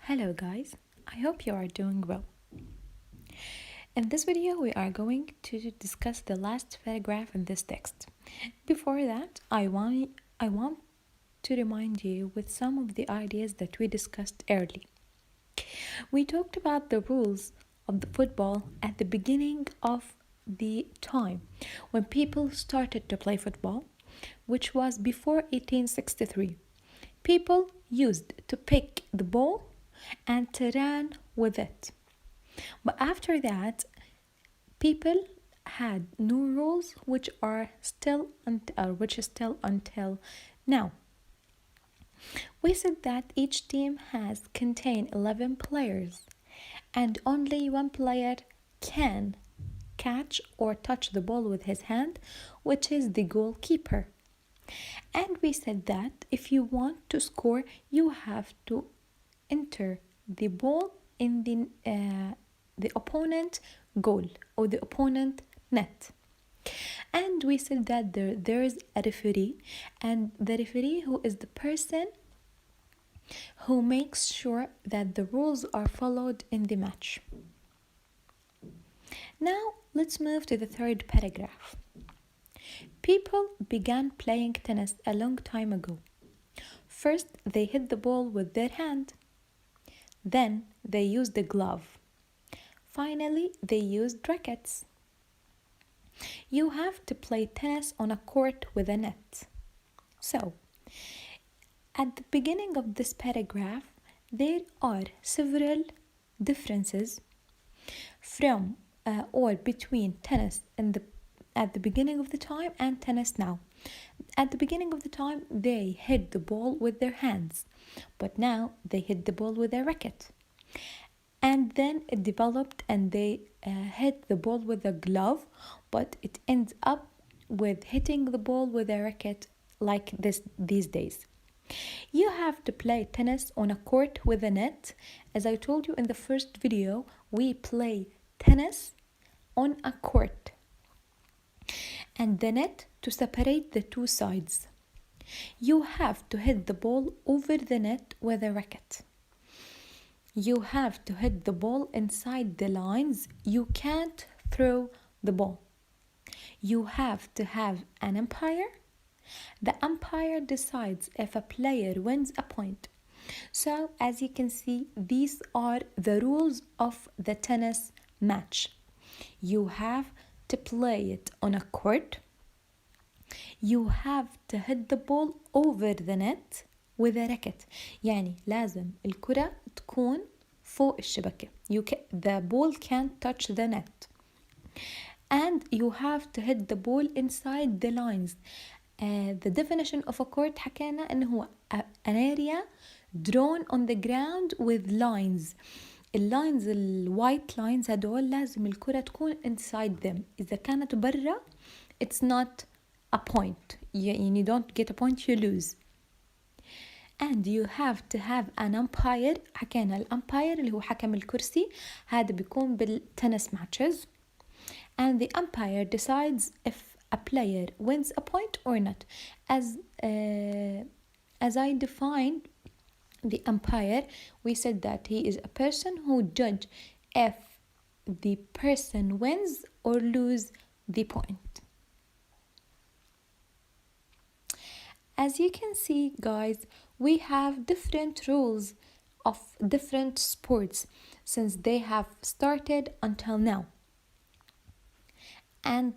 Hello guys, I hope you are doing well. In this video we are going to discuss the last paragraph in this text. Before that, I want to remind you with some of the ideas that we discussed early. We talked about the rules of the football at the beginning of the time when people started to play football, which was before 1863. People used to pick the ball and to run with it. But after that, people had new rules which is still until now. We said that each team has contained 11 players and only one player can catch or touch the ball with his hand, which is the goalkeeper. And we said that if you want to score, you have to enter the ball in the opponent goal or the opponent net. And we said that there is a referee, and the referee who is the person who makes sure that the rules are followed in the match. Now let's move to the third paragraph. People began playing tennis a long time ago. First, they hit the ball with their hand. Then, they used a glove. Finally, they used rackets. You have to play tennis on a court with a net. So, at the beginning of this paragraph, there are several differences from or between tennis at the beginning of the time and tennis now. At the beginning of the time, they hit the ball with their hands, but now they hit the ball with a racket. And then it developed and they hit the ball with a glove, but it ends up with hitting the ball with a racket like these days. You have to play tennis on a court with a net. As I told you in the first video, we play tennis on a court and the net to separate the two sides. You have to hit the ball over the net with a racket. You have to hit the ball inside the lines. You can't throw the ball. You have to have an umpire. The umpire decides if a player wins a point. So, as you can see, these are the rules of the tennis match. You have to play it on a court. You have to hit the ball over the net with a racket. يعني لازم الكرة تكون فوق الشبكة. The ball can't touch the net. And you have to hit the ball inside the lines. The definition of a court حكينا إنه هو an area drawn on the ground with lines. اللاينز الوايت لاينز هدول لازم الكرة تكون inside them. إذا كانت برا it's not a point. You don't get a point, you lose. And you have to have an umpire. حكينا الأمباير اللي هو حكم الكرسي، هذا بيكون بالتنس matches. And the umpire decides if a player wins a point or not. As I defined the umpire, we said that he is a person who judge if the person wins or lose the point. As you can see, guys, we have different rules of different sports since they have started until now. And